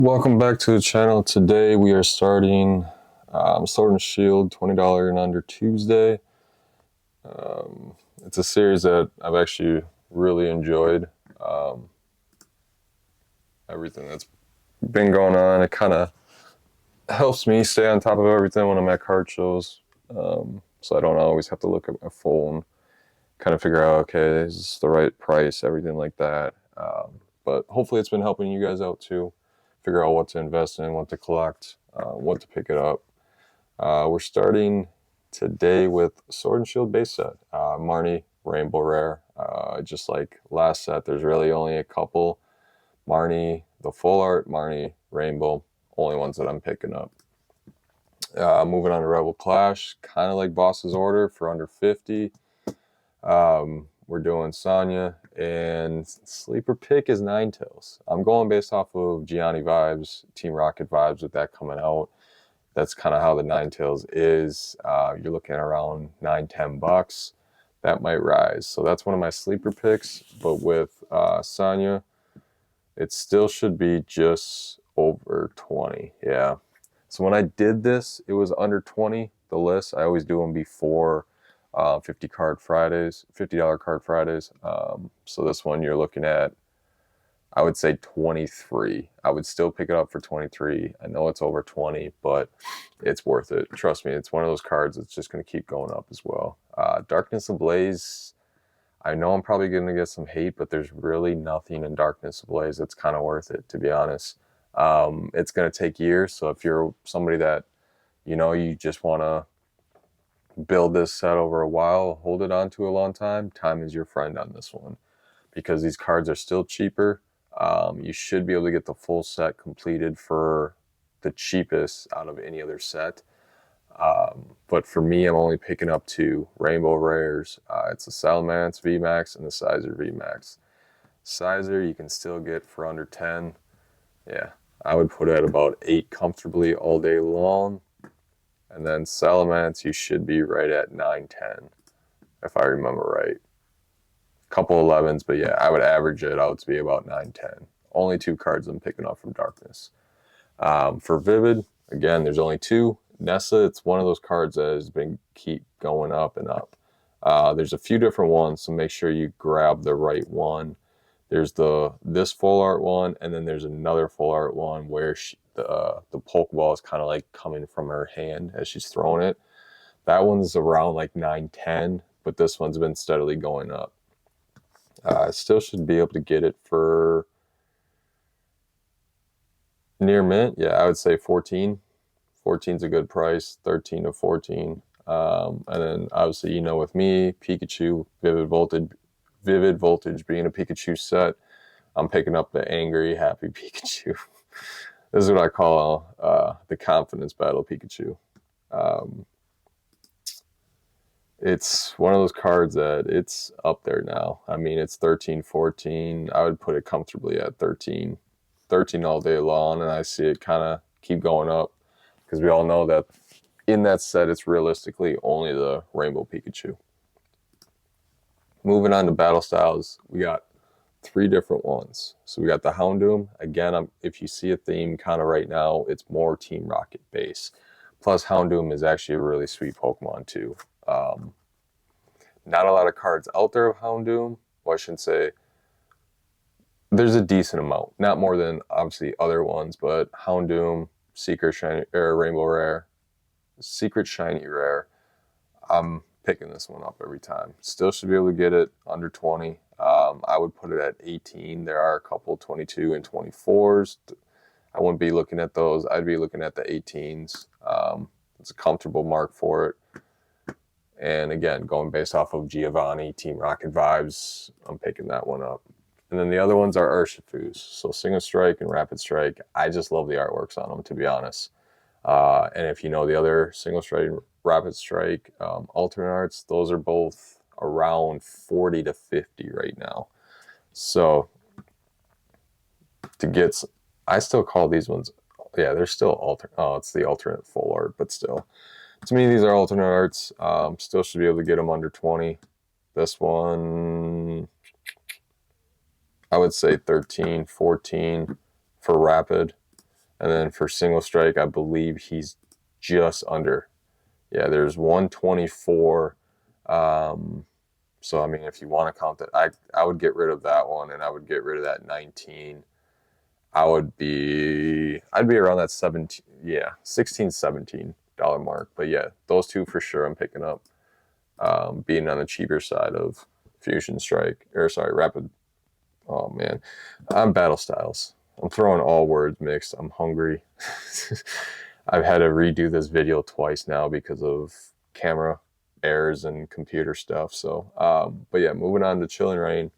Welcome back to the channel. Today we are starting Sword and Shield $20 and under Tuesday. It's a series that I've actually really enjoyed. Everything that's been going on, it kind of helps me stay on top of everything when I'm at card shows. So I don't always have to look at my phone, kind of figure out, okay, is this the right price, everything like that. But hopefully it's been helping you guys out too. Figure out what to invest in, what to collect, what to pick it up. We're starting today with Sword and Shield base set, Marnie Rainbow Rare. Just like last set, there's really only a couple. Marnie, the full art, Marnie Rainbow, only ones that I'm picking up. Moving on to Rebel Clash, kind of like Boss's Order for under 50. We're doing Sonya, and sleeper pick is Ninetales. I'm going based off of Gianni vibes, Team Rocket vibes with that coming out. That's kind of how the Ninetales is. You're looking at around $9-10. That might rise. So that's one of my sleeper picks. But with Sonya, it still should be just over 20. Yeah. So when I did this, it was under 20, the list. I always do them before $50 card Fridays. So this one you're looking at, I would say 23. I would still pick it up for 23. I know it's over 20, but it's worth it. Trust me, it's one of those cards that's just going to keep going up as well. Darkness Ablaze, I know I'm probably going to get some hate, but there's really nothing in Darkness Ablaze that's kind of worth it, to be honest. It's going to take years, so if you're somebody that, you just want to build this set over a while, hold it on to a long time, time is your friend on this one, because these cards are still cheaper. You should be able to get the full set completed for the cheapest out of any other set. But for me, I'm only picking up 2 Rainbow Rares. It's the Salamence VMAX and the Sizer VMAX. Sizer you can still get for under 10. Yeah, I would put it at about 8 comfortably all day long. And then Salamence, you should be right at 9-10, if I remember right. Couple 11s, but yeah, I would average it out to be about 9-10. Only 2 cards I'm picking up from Darkness. For Vivid, again, there's only 2. Nessa, it's one of those cards that has been keep going up and up. There's a few different ones, so make sure you grab the right one. There's this full art one, and then there's another full art one where the Pokeball is kind of like coming from her hand as she's throwing it. That one's around like 9-10, but this one's been steadily going up. I still should be able to get it for near mint. Yeah, I would say 14. 14's a good price, 13 to 14. And then obviously, with me, Pikachu, Vivid Voltage being a Pikachu set, I'm picking up the angry, happy Pikachu. This is what I call the confidence battle Pikachu. It's one of those cards that it's up there now. I mean, it's 13, 14. I would put it comfortably at 13. 13 all day long, and I see it kind of keep going up because we all know that in that set, it's realistically only the Rainbow Pikachu. Moving on to battle styles, we got 3 different ones. So we got the Houndoom. Again, if you see a theme kind of right now, it's more Team Rocket base. Plus, Houndoom is actually a really sweet Pokemon too. Not a lot of cards out there of Houndoom. Well, I shouldn't say. There's a decent amount. Not more than, obviously, other ones, but Houndoom, Secret Shiny, or Rainbow Rare, Secret Shiny Rare. I'm picking this one up every time. Still should be able to get it under 20. I would put it at 18. There are a couple 22 and 24s. I wouldn't be looking at those. I'd be looking at the 18s. It's a comfortable mark for it. And again, going based off of Giovanni, Team Rocket vibes, I'm picking that one up. And then the other ones are Urshifus. So Single Strike and Rapid Strike. I just love the artworks on them, to be honest. And if you know the other Single Strike, Rapid Strike, alternate arts, those are both around 40 to 50 right now. So I still call these ones, yeah, they're still alternate. Oh, it's the alternate full art, but still. To me, these are alternate arts. Still should be able to get them under 20. This one, I would say 13, 14 for Rapid. And then for single strike, I believe he's just under. Yeah, there's 124. So I mean, if you want to count that, I would get rid of that one, and I would get rid of that 19. I'd be around that 17, yeah, 16, $17 mark. But yeah, those two for sure I'm picking up. Being on the cheaper side of Fusion Strike, or sorry, Rapid. Oh man, I'm Battle Styles. I'm throwing all words mixed. I'm hungry. I've had to redo this video twice now because of camera errors and computer stuff. So, but yeah, moving on to Chilling Reign.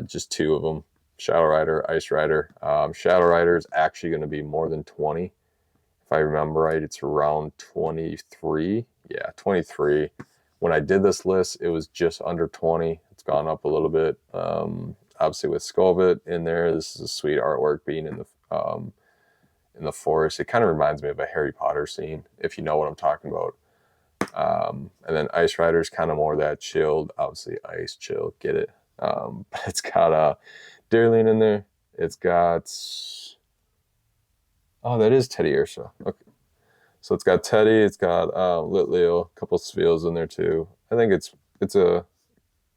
Just two of them. Shadow Rider, Ice Rider. Shadow Rider is actually going to be more than 20. If I remember right, it's around 23. Yeah, 23. When I did this list, it was just under 20. It's gone up a little bit. Obviously with Skullbit in there, this is a sweet artwork being in the forest. It kind of reminds me of a Harry Potter scene, if you know what I'm talking about. And then Ice Rider is kind of more that chilled, obviously ice chill, get it. But it's got Deerling in there. It's got, oh, that is Teddy Ursa. Okay. So it's got Teddy, it's got Litleo, a couple Sveals in there too. I think it's a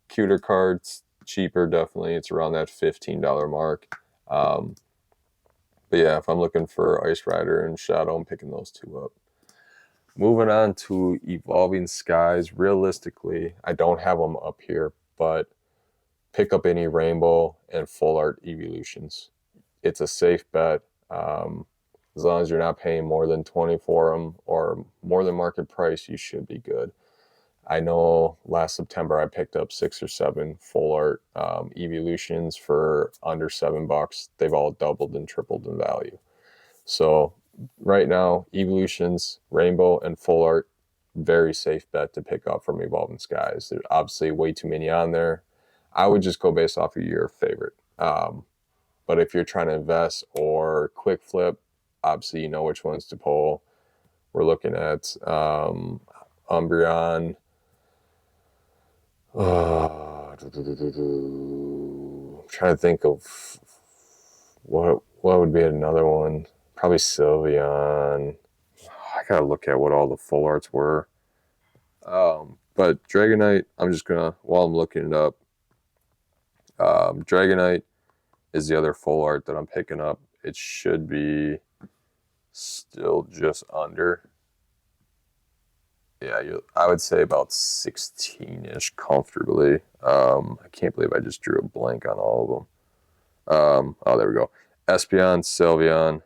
cuter card. It's cheaper, definitely. It's around that $15 mark. But yeah, if I'm looking for Ice Rider and Shadow, I'm picking those two up. Moving on to Evolving Skies. Realistically, I don't have them up here, but pick up any Rainbow and Full Art Evolutions. It's a safe bet. As long as you're not paying more than 20 for them or more than market price, you should be good. I know last September I picked up 6 or 7 Full Art Evolutions for under $7. They've all doubled and tripled in value. So right now, Evolutions, Rainbow, and Full Art, very safe bet to pick up from Evolving Skies. There's obviously way too many on there. I would just go based off of your favorite. But if you're trying to invest or quick flip, obviously you know which ones to pull. We're looking at Umbreon. I'm trying to think of what would be another one. Probably Sylveon. I gotta look at what all the full arts were. But Dragonite, I'm just gonna, while I'm looking it up, Dragonite is the other full art that I'm picking up. It should be still just under. Yeah, I would say about 16-ish comfortably. I can't believe I just drew a blank on all of them. Oh, there we go. Espeon, Sylveon,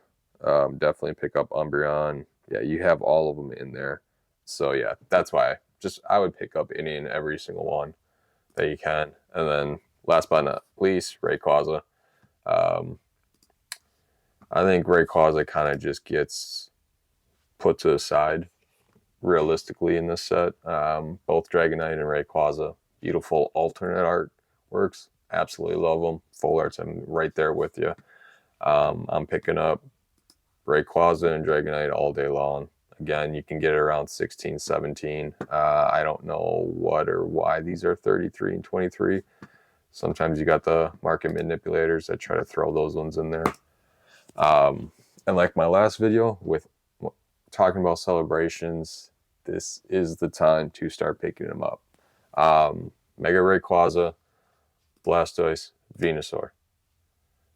definitely pick up Umbreon. Yeah, you have all of them in there. So yeah, that's why I would pick up any and every single one that you can. And then last but not least, Rayquaza. I think Rayquaza kind of just gets put to the side realistically in this set. Both Dragonite and Rayquaza, beautiful alternate art works. Absolutely love them. Full arts, I'm right there with you. I'm picking up Rayquaza and Dragonite all day long. Again, you can get it around 16, 17. I don't know what or why these are 33 and 23. Sometimes you got the market manipulators that try to throw those ones in there. And like my last video with talking about celebrations, this is the time to start picking them up. Mega Rayquaza, Blastoise, Venusaur.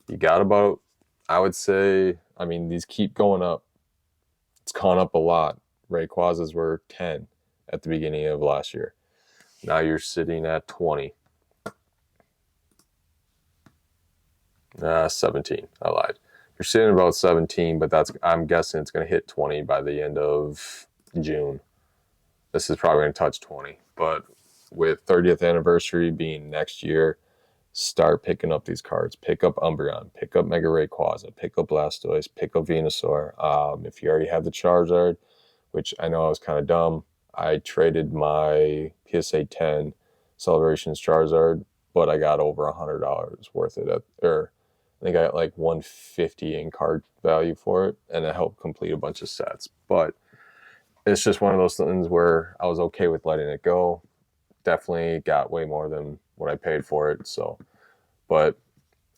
You got about, I would say, I mean, these keep going up. It's gone up a lot. Rayquazas were 10 at the beginning of last year. Now you're sitting at 20. 17. I lied. You're sitting about 17, but I'm guessing it's going to hit 20 by the end of June. This is probably going to touch 20. But with 30th anniversary being next year, start picking up these cards. Pick up Umbreon, pick up Mega Rayquaza, pick up Blastoise, pick up Venusaur. If you already have the Charizard, which I know I was kind of dumb, I traded my PSA 10 Celebrations Charizard, but I got over $100 worth it I think I got like $150 in card value for it, and it helped complete a bunch of sets. But it's just one of those things where I was okay with letting it go. Definitely got way more than what I paid for it. So, but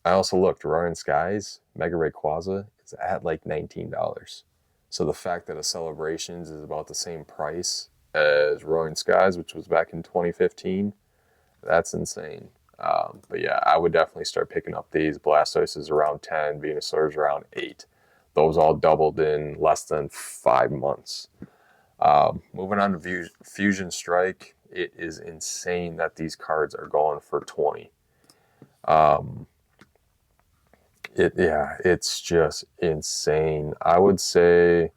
I also looked, Roaring Skies, Mega Rayquaza, it's is at like $19. So the fact that a Celebrations is about the same price as Roaring Skies, which was back in 2015, that's insane. But yeah, I would definitely start picking up these. Blastoise is around 10, Venusaur is around 8. Those all doubled in less than 5 months. Moving on to Fusion Strike, it is insane that these cards are going for 20. It's just insane. I would say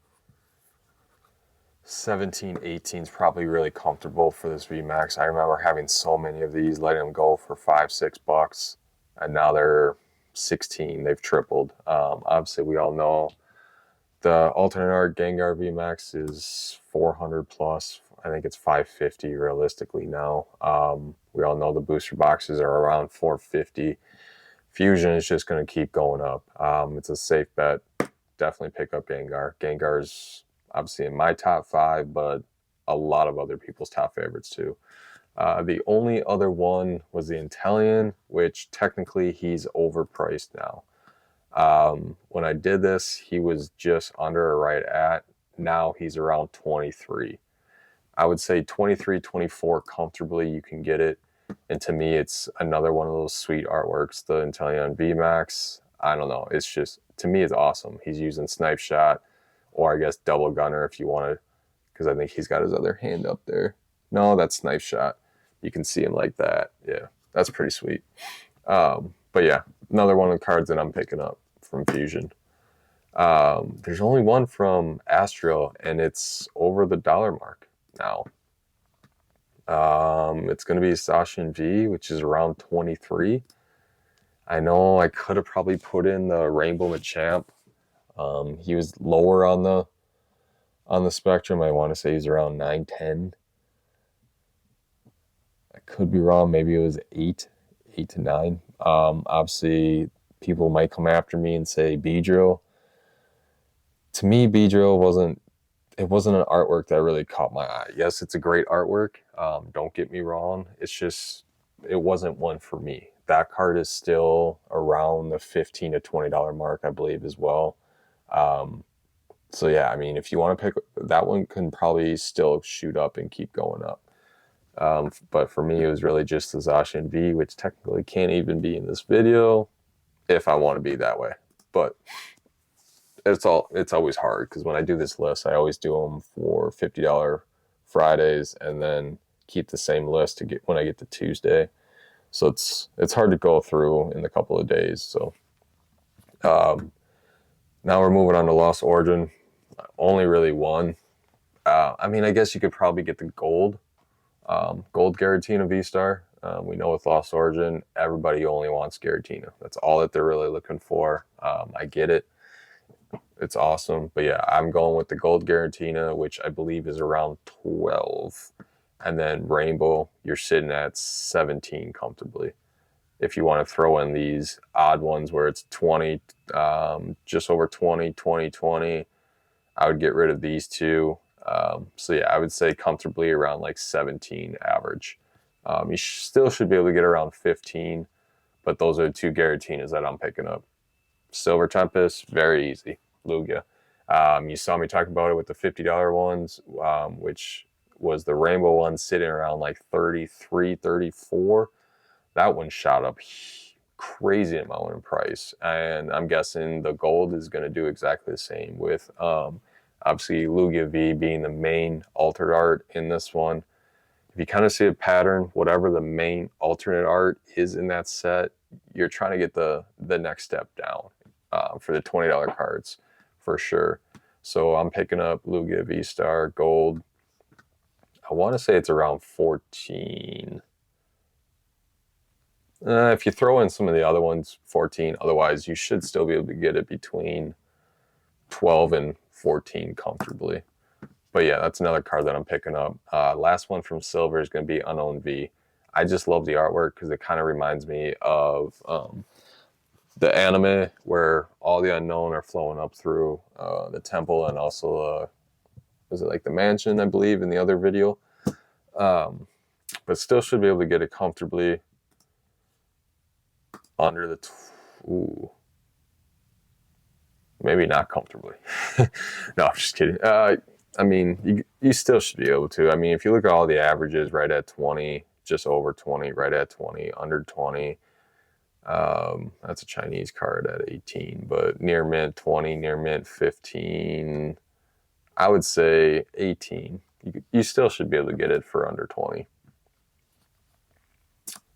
17, 18 is probably really comfortable for this VMAX. I remember having so many of these, letting them go for $5, $6, and now they're 16. They've tripled. Obviously, we all know the alternate art Gengar VMAX is 400 plus. I think it's 550 realistically now. We all know the booster boxes are around 450. Fusion is just going to keep going up. It's a safe bet. Definitely pick up Gengar. Gengar's obviously in my top 5, but a lot of other people's top favorites too. The only other one was the Inteleon, which technically he's overpriced now. When I did this, he was just under or right at. Now he's around 23. I would say 23, 24 comfortably you can get it. And to me, it's another one of those sweet artworks, the Inteleon VMAX. I don't know. It's just, to me, it's awesome. He's using Snipe Shot, or I guess Double Gunner if you want to, because I think he's got his other hand up there. No, that's Snipe Shot. You can see him like that. Yeah, that's pretty sweet. But yeah, another one of the cards that I'm picking up from Fusion. There's only one from Astral, and it's over the dollar mark now. It's going to be Zacian V, which is around 23. I know I could have probably put in the Rainbow Machamp. He was lower on the spectrum. I want to say he's around 9, 10. I could be wrong. Maybe it was 8 to 9. Obviously, people might come after me and say Beedrill. To me, Beedrill wasn't an artwork that really caught my eye. Yes, it's a great artwork. Don't get me wrong. It's just, it wasn't one for me. That card is still around the $15 to $20 mark, I believe, as well. So yeah, I mean, if you want to pick, that one can probably still shoot up and keep going up. But for me, it was really just the Zacian V, which technically can't even be in this video if I want to be that way. But it's always hard, because when I do this list, I always do them for $50 Fridays and then keep the same list to get when I get to Tuesday. So it's hard to go through in a couple of days. So now we're moving on to Lost Origin. Only really one. I mean, I guess you could probably get the gold Giratina V-Star. We know with Lost Origin, everybody only wants Giratina. That's all that they're really looking for. I get it. It's awesome. But yeah, I'm going with the gold Giratina, which I believe is around 12. And then Rainbow, you're sitting at 17 comfortably. If you want to throw in these odd ones where it's 20, just over 20, 20, 20, I would get rid of these two. So yeah, I would say comfortably around like 17 average. You still should be able to get around 15, but those are the two Giratinas that I'm picking up. Silver Tempest, very easy. Lugia. You saw me talk about it with the $50 ones, which was the rainbow one sitting around like 33, 34. That one shot up crazy amount in price. And I'm guessing the gold is going to do exactly the same with obviously Lugia V being the main altered art in this one. If you kind of see a pattern, whatever the main alternate art is in that set, you're trying to get the next step down for the $20 cards for sure. So I'm picking up Lugia V-Star Gold. I want to say it's around 14. If you throw in some of the other ones, 14. Otherwise, you should still be able to get it between 12 and 14 comfortably. But yeah, that's another card that I'm picking up. Last one from Silver is going to be Unown V. I just love the artwork because it kind of reminds me of the anime where all the Unown are flowing up through the temple, and also was it like the mansion, I believe, in the other video. But still should be able to get it comfortably under the... Ooh. Maybe not comfortably. No, I'm just kidding. I mean, you still should be able to. I mean, if you look at all the averages, right at 20, just over 20, right at 20, under 20. That's a Chinese card at 18, but near mint 20, near mint 15. I would say 18. You still should be able to get it for under 20.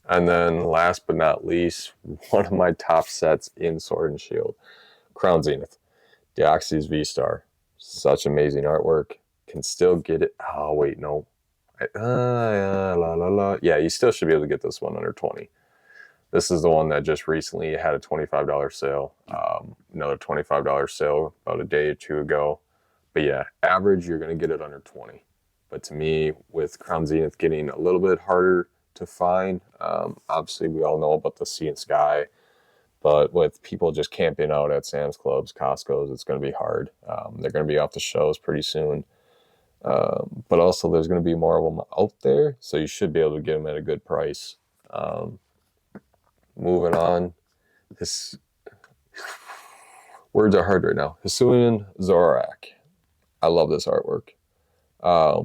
And then last but not least, one of my top sets in Sword and Shield, Crown Zenith. Deoxys V-Star. Such amazing artwork. Can still get it. Oh, wait, no. Yeah, you still should be able to get this one under 20. This is the one that just recently had a $25 sale. Another $25 sale about a day or two ago. But yeah, average, you're going to get it under 20. But to me, with Crown Zenith getting a little bit harder to find, obviously we all know about the Sea and Sky. But with people just camping out at Sam's Clubs, Costco's, it's going to be hard. They're going to be off the shelves pretty soon. But also there's going to be more of them out there, so you should be able to get them at a good price. Moving on. Words are hard right now. Hisuian Zorak. I love this artwork.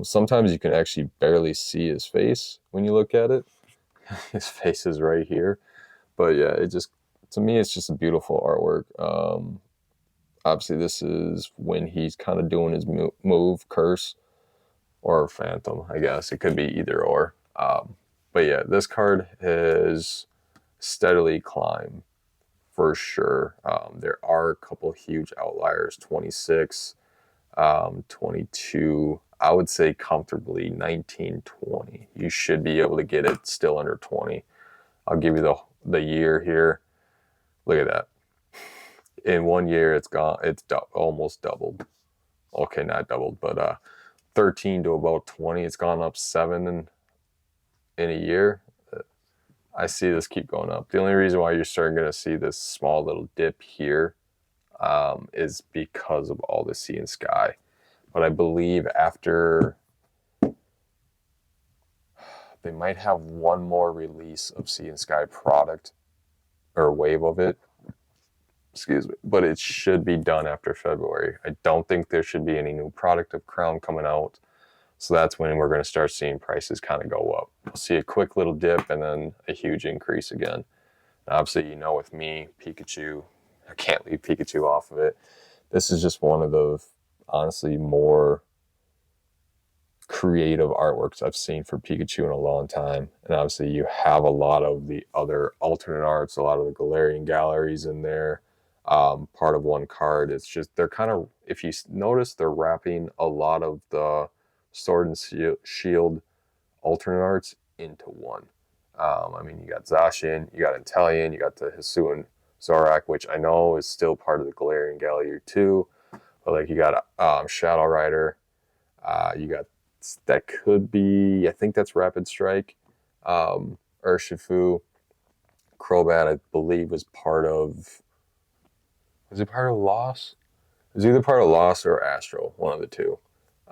Sometimes you can actually barely see his face when you look at it. His face is right here. But yeah, to me, it's just a beautiful artwork. Obviously, this is when he's kind of doing his move, Curse, or Phantom, I guess. It could be either or. But yeah, this card has steadily climbed for sure. There are a couple huge outliers, 26, 22. I would say comfortably 19, 20. You should be able to get it still under 20. I'll give you the year here. Look at that. In 1 year, it's gone. It's almost doubled. Okay, not doubled, but 13 to about 20. It's gone up 7 in a year. I see this keep going up. The only reason why you're starting to see this small little dip here is because of all the Sea and Sky. But I believe after they might have one more release of Sea and Sky product or wave of it. Excuse me. But it should be done after February. I don't think there should be any new product of Crown coming out. So that's when we're going to start seeing prices kind of go up. We'll see a quick little dip and then a huge increase again. And obviously, you know, with me, Pikachu, I can't leave Pikachu off of it. This is just one of the, honestly, more creative artworks I've seen for Pikachu in a long time. And obviously, you have a lot of the other alternate arts, a lot of the Galarian galleries in there. Part of one card. It's just, they're kind of, if you notice, they're wrapping a lot of the Sword and Shield alternate arts into one. I mean, you got Zacian, you got Inteleon, you got the Hisuian Zorak, which I know is still part of the Galarian Gallery too. But like you got Shadow Rider, you got, that could be, I think that's Rapid Strike, Urshifu, Crobat, I believe was part of, was it part of Lost? It was either part of Lost or Astral, one of the two.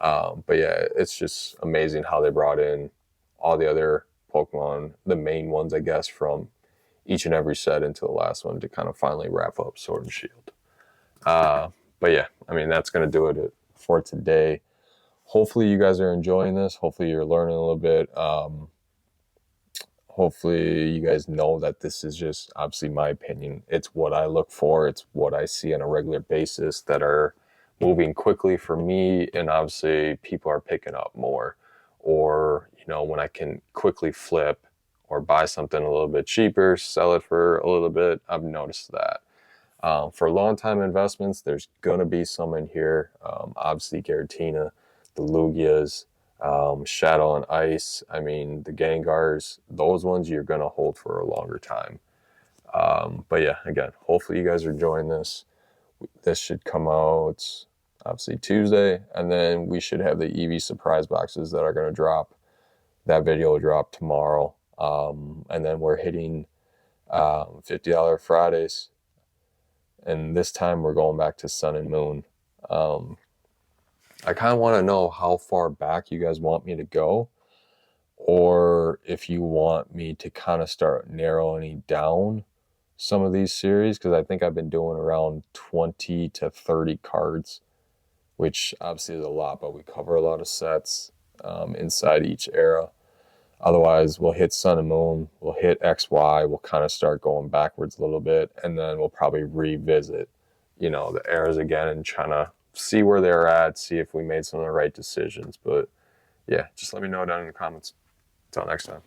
But yeah, it's just amazing how they brought in all the other Pokemon, the main ones, I guess, from each and every set into the last one to kind of finally wrap up Sword and Shield. But yeah, I mean, that's going to do it for today. Hopefully you guys are enjoying this. Hopefully you're learning a little bit. Hopefully you guys know that this is just obviously my opinion. It's what I look for. It's what I see on a regular basis that are moving quickly for me, and obviously people are picking up more. Or, you know, when I can quickly flip or buy something a little bit cheaper, sell it for a little bit, I've noticed that. For long-time investments, there's going to be some in here. Obviously Giratina, the Lugias, Shadow and Ice, I mean, the Gengars, those ones you're going to hold for a longer time. But yeah, again, hopefully you guys are enjoying this. This should come out obviously Tuesday, and then we should have the EV surprise boxes that are going to drop. That video will drop tomorrow. And then we're hitting $50 Fridays. And this time we're going back to Sun and Moon. I kind of want to know how far back you guys want me to go, or if you want me to kind of start narrowing down some of these series, because I think I've been doing around 20 to 30 cards, which obviously is a lot, but we cover a lot of sets inside each era. Otherwise, we'll hit Sun and Moon, we'll hit XY, we'll kind of start going backwards a little bit, and then we'll probably revisit, you know, the eras again and trying to see where they're at, see if we made some of the right decisions. But yeah, just let me know down in the comments. Until next time.